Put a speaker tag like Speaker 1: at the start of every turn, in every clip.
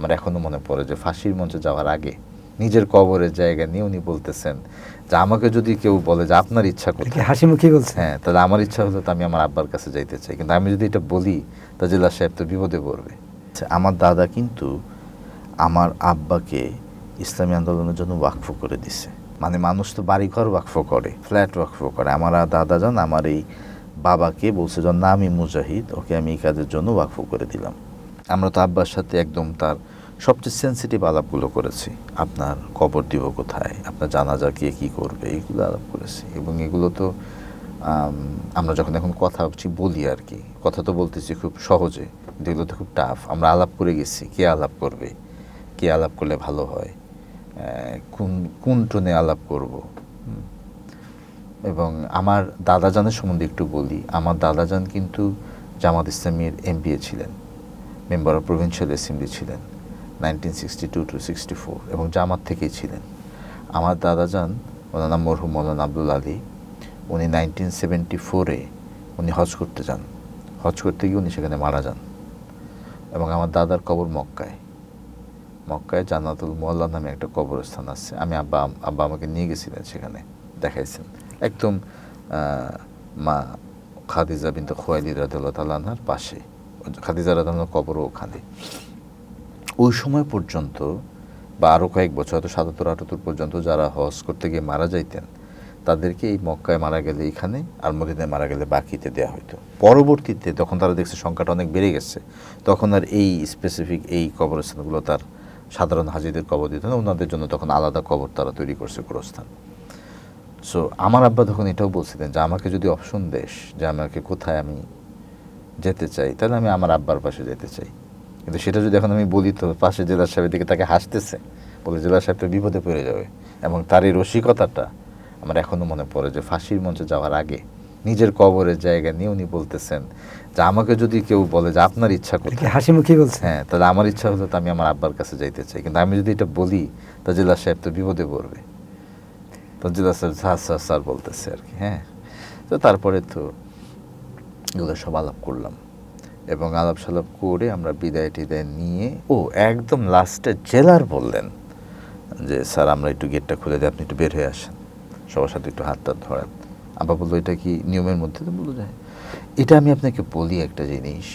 Speaker 1: আমার এখনো মনে পড়ে যে ফাঁসির মঞ্চে যাওয়ার আগে নিজের কবরের জায়গা নিয়ে উনি বলতেছেন যে আমাকে যদি কেউ বলে যে আপনার ইচ্ছা কোথায়,
Speaker 2: হাসি মুখে বলছে,
Speaker 1: হ্যাঁ, তাহলে আমার ইচ্ছা হলো তো আমি আমার আব্বার কাছে যাইতে চাই, কিন্তু আমি যদি এটা বলি তা জেলা সাহেব তো বিপদে পড়বে। আমার দাদা কিন্তু আমার আব্বাকে ইসলামী আন্দোলনের জন্য ওয়াকফ করে দিছে। মানে মানুষ তো বাড়িঘর ওয়াকফ করে, ফ্ল্যাট ওয়াকফ করে, আমার দাদা যান আমার এই বাবাকে বলছে যে না আমি মুজাহিদ, ওকে আমি এই কাজের জন্য ওয়াকফ করে দিলাম। আমরা তো আব্বার সাথে একদম তার সবচেয়ে সেন্সিটিভ আলাপগুলো করেছি, আপনার কবর দিব কোথায়, আপনার জানাজা কে কী করবে, এইগুলো আলাপ করেছি। এবং এগুলো তো আমরা যখন এখন কথা বলি আর কি, কথা তো বলতেছি খুব সহজে, কিন্তু এগুলো তো খুব টাফ। আমরা আলাপ করে গেছি কে আলাপ করবে, কে আলাপ করলে ভালো হয়, কোন কোন টোনে আলাপ করব। এবং আমার দাদাজানের সম্বন্ধে একটু বলি। আমার দাদাজান কিন্তু জামাত ইসলামীর এমপিএ ছিলেন, মেম্বার অফ প্রভিন্সিয়াল অ্যাসেম্বলি ছিলেন 1962 to 64, এবং জামাত থেকেই ছিলেন। আমার দাদাজান ওনার নাম মরহুম মৌলানা আব্দুল আলী, উনি 1974-এ উনি হজ করতে যান, হজ করতে গিয়ে উনি সেখানে মারা যান। এবং আমার দাদার কবর মক্কায়, মক্কায় জান্নাতুল মোয়াল্লা নামে একটা কবরস্থান আছে। আমি আব্বা আমাকে নিয়ে গেছিলেন সেখানে, দেখাইছেন একদম মা খাদিজা বিনতে খুয়াইলিদ রাদিয়াল্লাহু তাআলা আনহার পাশে, খাদিজা রাদিয়াল্লাহু আনহার কবরও ওখানে। ওই সময় পর্যন্ত বা আরও কয়েক বছর, হয়তো 77-78 পর্যন্ত যারা হজ করতে গিয়ে মারা যাইতেন তাদেরকে এই মক্কায় মারা গেলে এইখানে, আর মদিনায় মারা গেলে বাকিতে দেওয়া হতো। পরবর্তীতে তখন তারা দেখছে সংখ্যাটা অনেক বেড়ে গেছে, তখন আর এই স্পেসিফিক এই কবরস্থানগুলো তার সাধারণ হাজিদের কবর দিত না, ওনাদের জন্য তখন আলাদা কবর তারা তৈরি করছে গোরস্থান। সো আমার আব্বা তখন এটাও বলছিলেন যে আমাকে যদি অপশন দেশ যে আমাকে কোথায় আমি যেতে চাই, তাহলে আমি আমার আব্বার পাশে যেতে চাই। কিন্তু সেটা যদি এখন আমি বলি তো পাশে জেলা সাহেবের দিকে তাকে হাসতেছে, বলে জেলা সাহেব তো বিপদে পড়ে যাবে। এবং তার এই রসিকতাটা আমার এখনো মনে পড়ে যে ফাঁসির মঞ্চে যাওয়ার আগে নিজের কবরের জায়গা নিয়ে উনি বলতেছেন যে আমাকে যদি কেউ বলে যে আপনার ইচ্ছা কোথায়,
Speaker 2: হাসি মুখে বলছে,
Speaker 1: হ্যাঁ, তাহলে আমার ইচ্ছা হলো তো আমি আমার আব্বার কাছে যাইতে চাই, কিন্তু আমি যদি এটা বলি তা জেলা সাহেব তো বিপদে পড়বে। তো জেলা সাহেব স্যার বলতেছে আর কি। হ্যাঁ, তো তারপরে তো এগুলো সব আলাপ করলাম, এবং আলাপ সালাপ করে আমরা বিদায় টিদায় নিয়ে একদম লাস্টে জেলার বললেন যে স্যার আমরা একটু গেটটা খুলে দিই, আপনি একটু বের হয়ে আসেন, সবার সাথে একটু হাত টাত ধরেন। আব্বা বললো এটা কি নিয়মের মধ্যে? তো বললো যায়। এটা আমি আপনাকে বলি একটা জিনিস,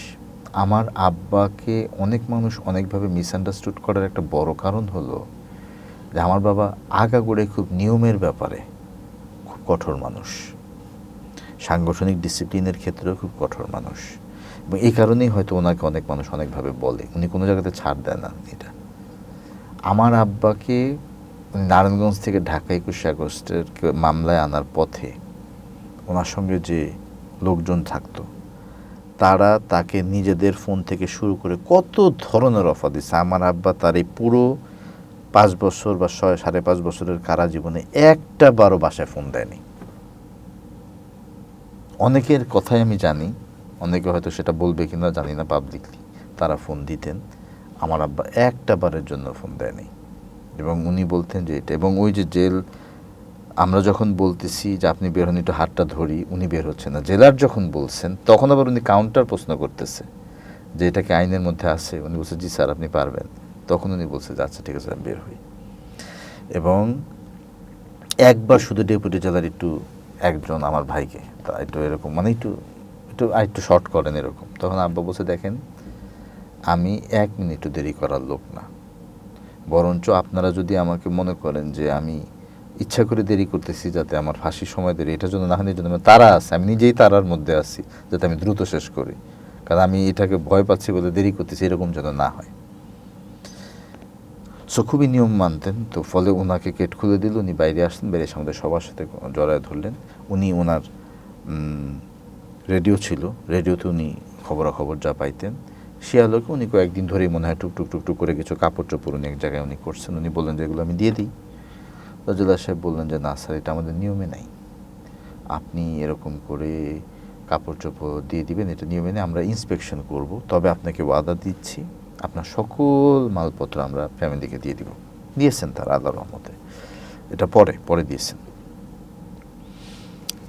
Speaker 1: আমার আব্বাকে অনেক মানুষ অনেকভাবে মিসআন্ডারস্টুড করার একটা বড় কারণ হলো যে আমার বাবা আগাগোড়ে খুব নিয়মের ব্যাপারে খুব কঠোর মানুষ, সাংগঠনিক ডিসিপ্লিনের ক্ষেত্রেও খুব কঠোর মানুষ, এবং এই কারণেই হয়তো ওনাকে অনেক মানুষ অনেকভাবে বলে, উনি কোনো জায়গাতে ছাড় দেয় না। এটা আমার আব্বাকে নারায়ণগঞ্জ থেকে ঢাকা 21শে আগস্টের মামলায় আনার পথে ওনার সঙ্গে যে লোকজন থাকতো তারা তাকে নিজেদের ফোন থেকে শুরু করে কত ধরনের অফার দিচ্ছে। আমার আব্বা তার এই পুরো 5 বছর বা 5.5 বছরের কারা জীবনে একটা বারও বাসায় ফোন দেয়নি। অনেকের কথাই আমি জানি, অনেকে হয়তো সেটা বলবে কিনা জানি না পাবলিকলি, তারা ফোন দিতেন, আমার আব্বা একটা বারের জন্য ফোন দেয়নি। এবং উনি বলতেন যে এটা, এবং ওই যে জেল আমরা যখন বলতেছি যে আপনি বের হন একটু হাতটা ধরি, উনি বের হচ্ছে না। জেলার যখন বলছেন তখন আবার উনি কাউন্টার প্রশ্ন করতেছে যে এটা কি আইনের মধ্যে আছে, উনি বলছে জি স্যার আপনি পারবেন, তখন উনি বলছে যে আচ্ছা ঠিক আছে আমি বের হই। এবং একবার শুধু ডেপুটি জেলার একজন আমার ভাইকে তা একটু এরকম মানে একটু শর্ট করেন এরকম, তখন আব্বা বলছে দেখেন আমি 1 মিনিটও দেরি করার লোক না, বরঞ্চ আপনারা যদি আমাকে মনে করেন যে আমি ইচ্ছা করে দেরি করতেছি যাতে আমার ফাঁসির সময় দেরি, এটার জন্য না হয় জন্য তারা আছে, আমি নিজেই তারার মধ্যে আছি যাতে আমি দ্রুত শেষ করি, কারণ আমি এটাকে ভয় পাচ্ছি বলে দেরি করতেছি, এরকম যেন না হয়। সো খুবই নিয়ম মানতেন। তো ফলে ওনাকে গেট খুলে দিল, উনি বাইরে আসলেন, বাইরে আমাদের সবার সাথে জড়ায় ধরলেন। উনি ওনার রেডিও ছিল, রেডিওতে উনি খবরাখবর যা পাইতেন সে আলোকে উনি কয়েকদিন ধরেই মনে হয় টুকটুক করে কিছু কাপড় চোপড় উনি এক জায়গায় উনি করছেন। উনি বললেন যে এগুলো আমি দিয়ে দিই। রাজুল্লাহ সাহেব বললেন যে না স্যার এটা আমাদের নিয়মে নাই, আপনি এরকম করে কাপড় চোপড় দিয়ে দিবেন, এটা নিয়মে নেই, আমরা ইন্সপেকশন করব, তবে আপনাকে ওয়াদা দিচ্ছি আপনার সকল মালপত্র আমরা ফ্যামিলিকে দিয়ে দিব। দিয়েছেন তার আল্লাহর রহমতে, এটা পরে দিয়েছেন।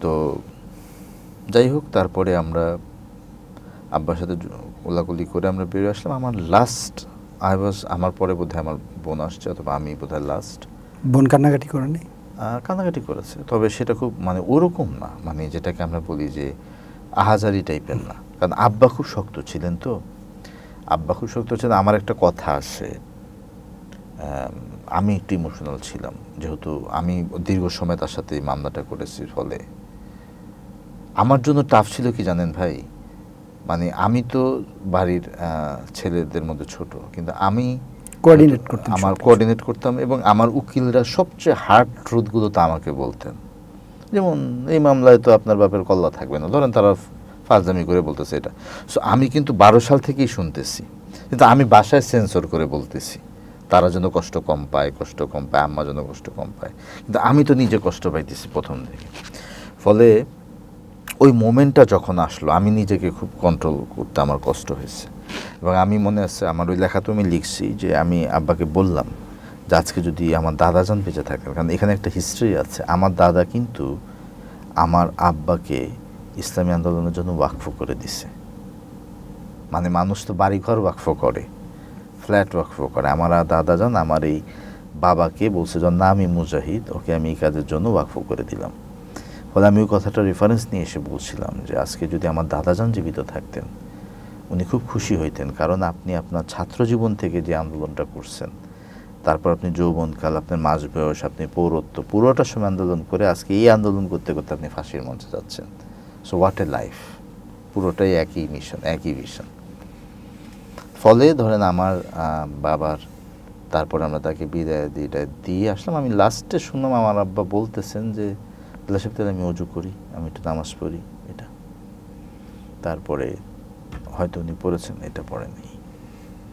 Speaker 1: তো যাই হোক, তারপরে আমরা আব্বার সাথে কোলাকুলি করে আমরা বেরিয়ে আসলাম। আমার লাস্ট আমার পরে বোধহয় আমার বোন আসছে, অথবা আমি বোধহয় লাস্ট।
Speaker 2: বোন কান্নাকাটি করেনি?
Speaker 1: কান্নাকাটি করেছে, তবে সেটা খুব মানে ওরকম না, মানে যেটাকে আমরা বলি যে আহাজারি টাইপের না, কারণ আব্বা খুব শক্ত ছিলেন। তো আব্বা খুব শক্ত ছিলেন। আমার একটা কথা আছে, আমি একটু ইমোশনাল ছিলাম, যেহেতু আমি দীর্ঘ সময় তার সাথে এই মামলাটা করেছি। ফলে আমার জন্য টাফ ছিল কি জানেন ভাই, মানে আমি তো বাড়ির ছেলেদের মধ্যে ছোট, কিন্তু আমি
Speaker 2: কোঅর্ডিনেট করতেন,
Speaker 1: আমার কোঅর্ডিনেট করতাম, এবং আমার উকিলরা সবচেয়ে হার্ড ট্রুথগুলো তো আমাকে বলতেন। যেমন এই মামলায় তো আপনার বাপের কল্লা থাকবে না, ধরেন তারা ফাজলামি করে বলতেছে এটা। সো আমি কিন্তু 12 সাল থেকেই শুনতেছি, কিন্তু আমি বাসায় সেন্সর করে বলতেছি তারা যেন কষ্ট কম পায়, আম্মা যেন কষ্ট কম পায়, কিন্তু আমি তো নিজে কষ্ট পাইতেছি প্রথম থেকে। ফলে ওই মোমেন্টটা যখন আসলো, আমি নিজেকে খুব কন্ট্রোল করতে আমার কষ্ট হয়েছে। এবং আমি মনে আছে, আমার ওই লেখা তো আমি লিখছি যে আমি আব্বাকে বললাম যে আজকে যদি আমার দাদাজান বেঁচে থাকেন, কারণ এখানে একটা হিস্ট্রি আছে, আমার দাদা কিন্তু আমার আব্বাকে ইসলামী আন্দোলনের জন্য ওয়াকফ করে দিছে। মানে মানুষ তো বাড়িঘর ওয়াকফ করে, ফ্ল্যাট ওয়াকফ করে, আমার দাদাজান আমার এই বাবাকে বলছে যে না আমি মুজাহিদ, ওকে আমি এই কাজের জন্য ওয়াকফ করে দিলাম। ফলে আমি ওই কথাটা রেফারেন্স নিয়ে এসে বলছিলাম যে আজকে যদি আমার দাদাজান জীবিত থাকতেন উনি খুব খুশি হইতেন, কারণ আপনি আপনার ছাত্র জীবন থেকে যে আন্দোলনটা করছেন, তারপর আপনি যৌবনকাল, আপনার মাঝ বয়স, আপনি পৌরত্ব, পুরোটা সময় আন্দোলন করে আজকে এই আন্দোলন করতে করতে আপনি ফাঁসির মঞ্চে যাচ্ছেন। সো হোয়াট এ লাইফ, পুরোটাই একই মিশন, একই ভিশন। ফলে ধরেন আমার বাবার, তারপর আমরা তাকে বিদায় দিয়ে আসলাম। আমি লাস্টে শুনলাম আমার আব্বা বলতেছেন যে তাহলে আমি অজু করি, আমি একটু নামাজ পড়ি, এটা। তারপরে হয়তো উনি পড়েছেন, এটা পড়েনি।